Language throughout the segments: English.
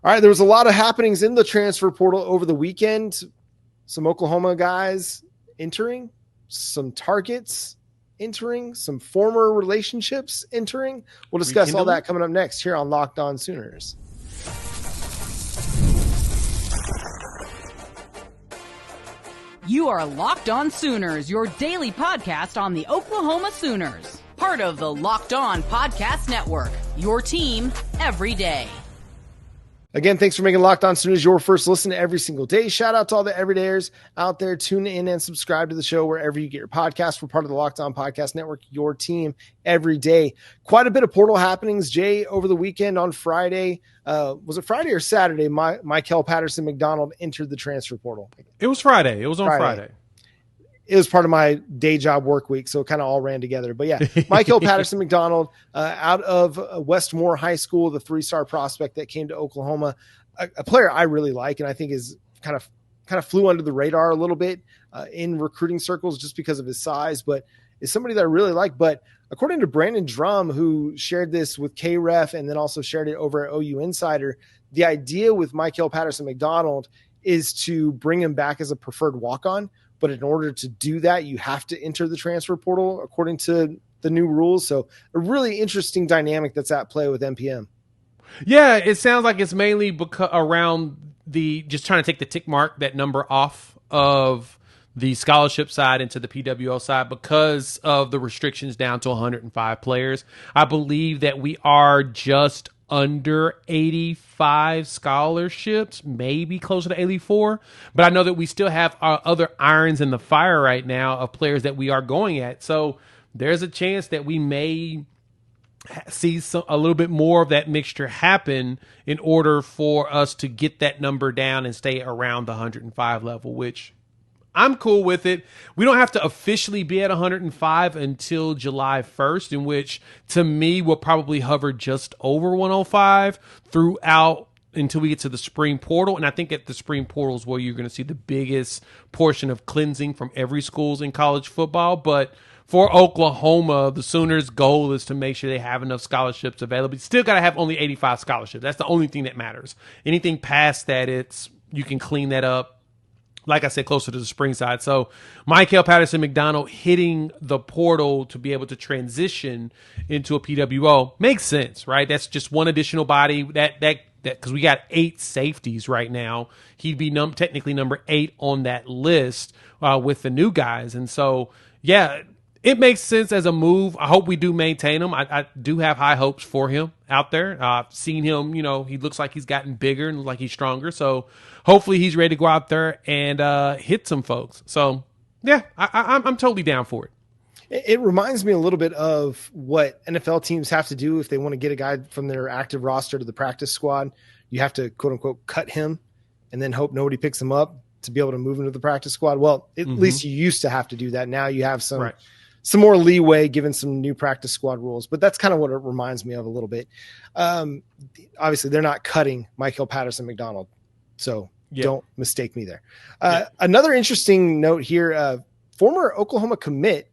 All right, there was a lot of happenings in the transfer portal over the weekend. Some Oklahoma guys entering, some targets entering, some former relationships entering. We'll discuss all that coming up next here on Locked On Sooners. You are Locked On Sooners, your daily podcast on the Oklahoma Sooners. Part of the Locked On Podcast Network, your team every day. Again, thanks for making Locked On Sooners your first listen every single day. Shout out to all the everydayers out there. Tune in and subscribe to the show wherever you get your podcast. We're part of the Locked On Podcast Network, your team every day. Quite a bit of portal happenings, Jay, over the weekend on Friday. Was it Friday or Saturday? Mikel Patterson-McDonald entered the transfer portal. It was Friday. It was on Friday. It was part of my day job work week, so it kind of all ran together. But yeah, Mikel Patterson-McDonald out of Westmore High School, the 3-star prospect that came to Oklahoma, a player I really like and I think is kind of flew under the radar a little bit in recruiting circles just because of his size, but is somebody that I really like. But according to Brandon Drum, who shared this with KREF and then also shared it over at OU Insider, the idea with Mikel Patterson-McDonald is to bring him back as a preferred walk-on. But in order to do that, you have to enter the transfer portal according to the new rules. So a really interesting dynamic that's at play with MPM. Yeah, it sounds like it's mainly around the just trying to take the tick mark, that number off of the scholarship side into the PWO side because of the restrictions down to 105 players. I believe that we are just under 85 scholarships, maybe closer to 84. But I know that we still have our other irons in the fire right now of players that we are going at. So there's a chance that we may see a little bit more of that mixture happen in order for us to get that number down and stay around the 105 level, which I'm cool with it. We don't have to officially be at 105 until July 1st, in which, to me, we'll probably hover just over 105 throughout until we get to the spring portal. And I think at the spring portal is where you're going to see the biggest portion of cleansing from every schools in college football. But for Oklahoma, the Sooners' goal is to make sure they have enough scholarships available. You still got to have only 85 scholarships. That's the only thing that matters. Anything past that, you can clean that up, like I said, closer to the spring side. So Mikel Patterson-McDonald hitting the portal to be able to transition into a PWO makes sense, right? That's just one additional body that because we got 8 safeties right now. He'd be technically number 8 on that list with the new guys. And so, yeah, it makes sense as a move. I hope we do maintain him. I do have high hopes for him out there. I've seen him, he looks like he's gotten bigger and like he's stronger. So hopefully he's ready to go out there and hit some folks. So, yeah, I'm totally down for it. It reminds me a little bit of what NFL teams have to do if they want to get a guy from their active roster to the practice squad. You have to, quote unquote, cut him and then hope nobody picks him up to be able to move into the practice squad. Well, at least you used to have to do that. Now you have some more leeway given some new practice squad rules. But that's kind of what it reminds me of a little bit. Obviously, they're not cutting Mikel Patterson-McDonald. So don't mistake me there. Another interesting note here, former Oklahoma commit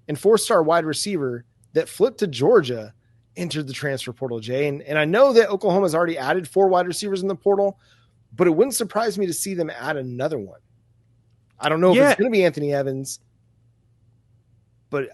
and 4-star wide receiver that flipped to Georgia entered the transfer portal, Jay. And I know that Oklahoma's already added 4 wide receivers in the portal, but it wouldn't surprise me to see them add another one. I don't know if it's going to be Anthony Evans, but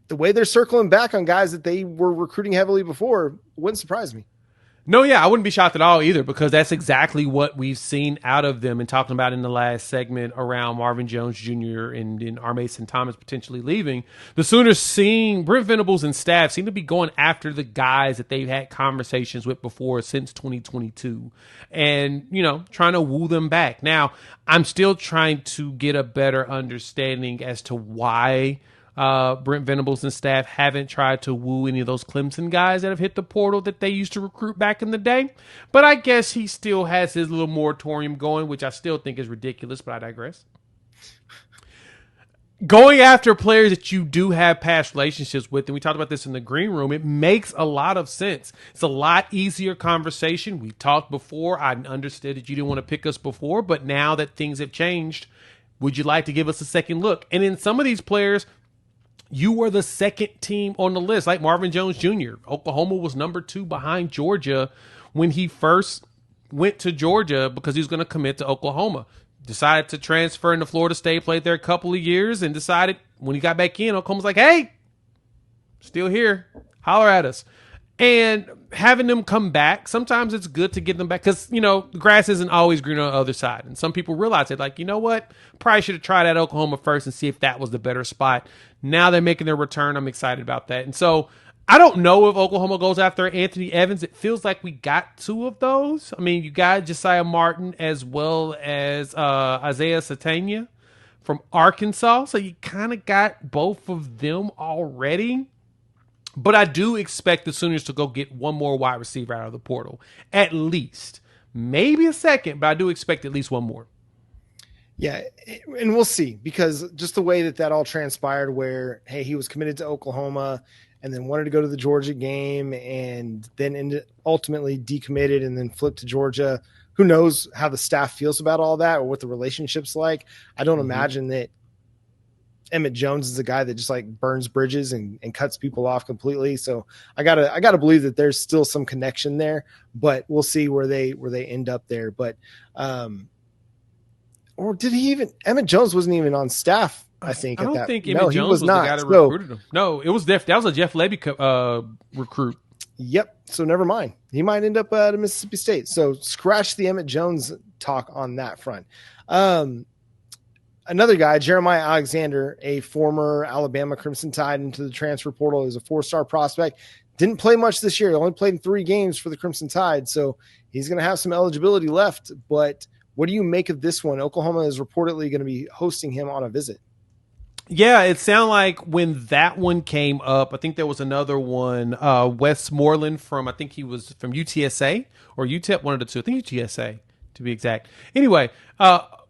the way they're circling back on guys that they were recruiting heavily before wouldn't surprise me. No, yeah, I wouldn't be shocked at all either, because that's exactly what we've seen out of them and talking about in the last segment around Marvin Jones Jr. and R. Mason Thomas potentially leaving. The Sooners seeing Brent Venables and staff seem to be going after the guys that they've had conversations with before since 2022 and, trying to woo them back. Now, I'm still trying to get a better understanding as to why Brent Venables and staff haven't tried to woo any of those Clemson guys that have hit the portal that they used to recruit back in the day. But I guess he still has his little moratorium going, which I still think is ridiculous, but I digress. Going after players that you do have past relationships with, and we talked about this in the green room, it makes a lot of sense. It's a lot easier conversation. We talked before. I understood that you didn't want to pick us before, but now that things have changed, would you like to give us a second look? And in some of these players, you were the second team on the list, like Marvin Jones Jr. Oklahoma was number 2 behind Georgia when he first went to Georgia because he was going to commit to Oklahoma. Decided to transfer into Florida State, played there a couple of years, and decided when he got back in, Oklahoma's like, hey, still here. Holler at us. And having them come back, sometimes it's good to get them back because, you know, the grass isn't always green on the other side. And some people realize it, like, you know what? Probably should have tried at Oklahoma first and see if that was the better spot. Now they're making their return. I'm excited about that. And so I don't know if Oklahoma goes after Anthony Evans. It feels like we got two of those. I mean, you got Josiah Martin as well as Isaiah Satania from Arkansas. So you kind of got both of them already. But I do expect the Sooners to go get one more wide receiver out of the portal. At least. Maybe a second, but I do expect at least one more. Yeah, and we'll see. Because just the way that all transpired where, hey, he was committed to Oklahoma and then wanted to go to the Georgia game and then ultimately decommitted and then flipped to Georgia. Who knows how the staff feels about all that or what the relationship's like. I don't imagine that Emmett Jones is a guy that just like burns bridges and cuts people off completely. So I gotta believe that there's still some connection there, but we'll see where they end up there. But, or did he even, Emmett Jones wasn't even on staff. I think Emmett no, Jones he was was not. The guy that recruited him. No, it was that was a Jeff Levy recruit. Yep. So never mind. He might end up at Mississippi State. So scratch the Emmett Jones talk on that front. Another guy, Jeremiah Alexander, a former Alabama Crimson Tide into the transfer portal, is a 4-star prospect. Didn't play much this year. He only played in 3 games for the Crimson Tide, so he's going to have some eligibility left. But what do you make of this one? Oklahoma is reportedly going to be hosting him on a visit. Yeah, it sounded like when that one came up, I think there was another one, Westmoreland I think he was from UTSA or UTEP, one of the two. I think UTSA, to be exact. Anyway,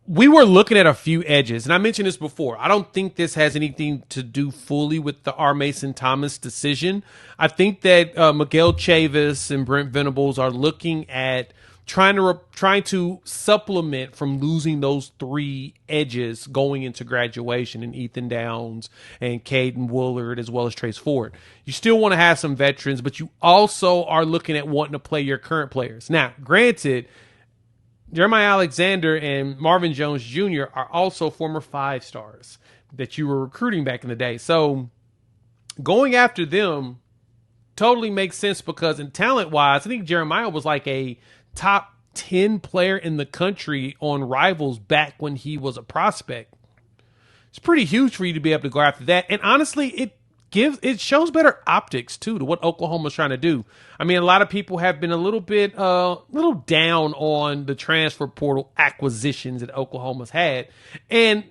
we were looking at a few edges, and I mentioned this before. I don't think this has anything to do fully with the R. Mason Thomas decision. I think that Miguel Chavis and Brent Venables are looking at trying to supplement from losing those 3 edges going into graduation in Ethan Downs and Caden Woolard as well as Trace Ford. You still want to have some veterans, but you also are looking at wanting to play your current players. Now, granted, Jeremiah Alexander and Marvin Jones Jr. are also former 5-stars that you were recruiting back in the day. So going after them totally makes sense because in talent-wise, I think Jeremiah was like a top 10 player in the country on Rivals back when he was a prospect. It's pretty huge for you to be able to go after that. And honestly, it shows better optics too to what Oklahoma's trying to do. I mean, a lot of people have been a little down on the transfer portal acquisitions that Oklahoma's had, and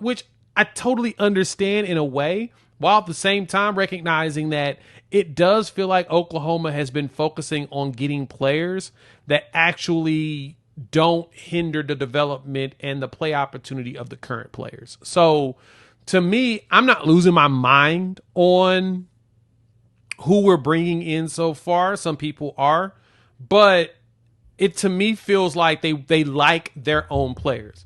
which I totally understand in a way, while at the same time recognizing that it does feel like Oklahoma has been focusing on getting players that actually don't hinder the development and the play opportunity of the current players. So to me, I'm not losing my mind on who we're bringing in so far. Some people are, but it to me feels like they like their own players.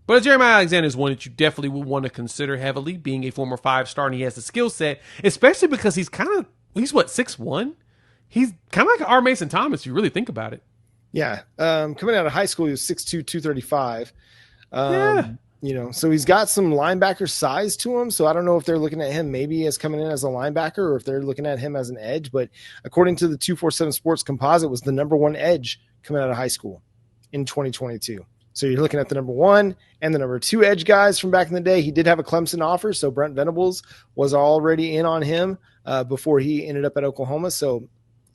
But Jeremiah Alexander is one that you definitely would want to consider heavily, being a former 5-star, and he has the skill set, especially because he's what, 6'1"? He's kind of like an R. Mason Thomas, if you really think about it. Yeah. Coming out of high school, he was 6'2", 235. Yeah. So he's got some linebacker size to him. So I don't know if they're looking at him maybe as coming in as a linebacker or if they're looking at him as an edge. But according to the 247 Sports Composite, was the number 1 edge coming out of high school in 2022. So you're looking at the number 1 and the number 2 edge guys from back in the day. He did have a Clemson offer, so Brent Venables was already in on him before he ended up at Oklahoma. So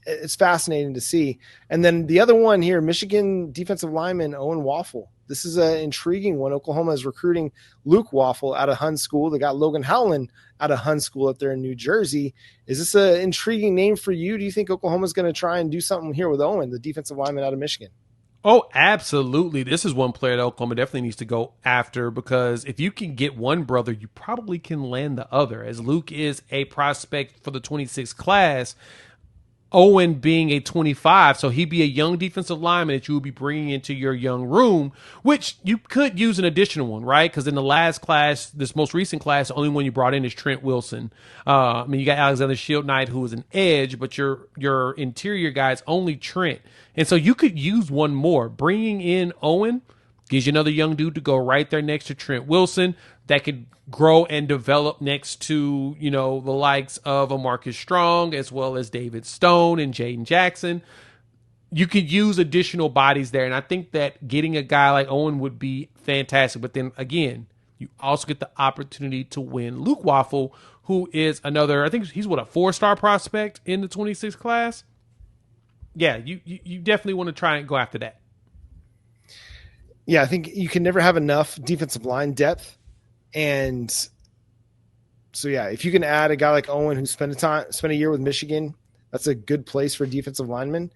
it's fascinating to see. And then the other one here, Michigan defensive lineman Owen Wafle. This is an intriguing one. Oklahoma is recruiting Luke Wafle out of Hun School. They got Logan Howland out of Hun School up there in New Jersey. Is this an intriguing name for you? Do you think Oklahoma's going to try and do something here with Owen, the defensive lineman out of Michigan? Oh, absolutely. This is one player that Oklahoma definitely needs to go after because if you can get one brother, you probably can land the other. As Luke is a prospect for the 26 class, Owen being a 25, so he'd be a young defensive lineman that you would be bringing into your young room, which you could use an additional one, right? Because in the last class, this most recent class, the only one you brought in is Trent Wilson. I mean, you got Alexander Shield Knight, who is an edge, but your interior guy is only Trent. And so you could use one more. Bringing in Owen gives you another young dude to go right there next to Trent Wilson that could grow and develop next to, the likes of a Marcus Strong as well as David Stone and Jaden Jackson. You could use additional bodies there. And I think that getting a guy like Owen would be fantastic. But then again, you also get the opportunity to win Luke Wafle, who is another, I think he's a 4-star prospect in the 26th class. Yeah, you definitely want to try and go after that. Yeah, I think you can never have enough defensive line depth. And so, yeah, if you can add a guy like Owen who spent a year with Michigan, that's a good place for a defensive lineman.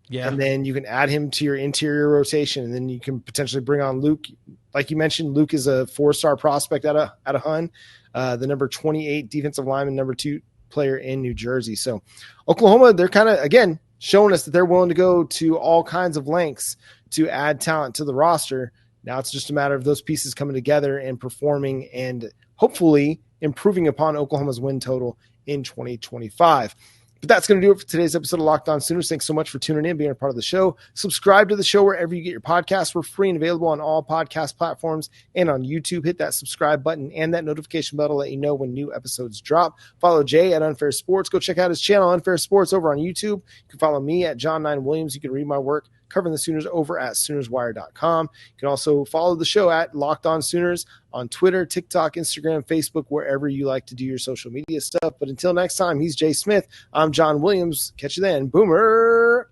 Yeah. And then you can add him to your interior rotation, and then you can potentially bring on Luke. Like you mentioned, Luke is a 4-star prospect out of Hun, the number 28 defensive lineman, number 2 player in New Jersey. So Oklahoma, they're kind of, again, showing us that they're willing to go to all kinds of lengths to add talent to the roster. Now it's just a matter of those pieces coming together and performing and hopefully improving upon Oklahoma's win total in 2025. But that's going to do it for today's episode of Locked On Sooners. Thanks so much for tuning in, being a part of the show. Subscribe to the show wherever you get your podcasts. We're free and available on all podcast platforms and on YouTube. Hit that subscribe button and that notification bell to let you know when new episodes drop. Follow Jay at Unfair Sports. Go check out his channel, Unfair Sports, over on YouTube. You can follow me at John9Williams. You can read my work covering the Sooners over at SoonersWire.com. You can also follow the show at Locked On Sooners on Twitter, TikTok, Instagram, Facebook, wherever you like to do your social media stuff. But until next time, he's Jay Smith. I'm John Williams. Catch you then. Boomer.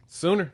Sooner.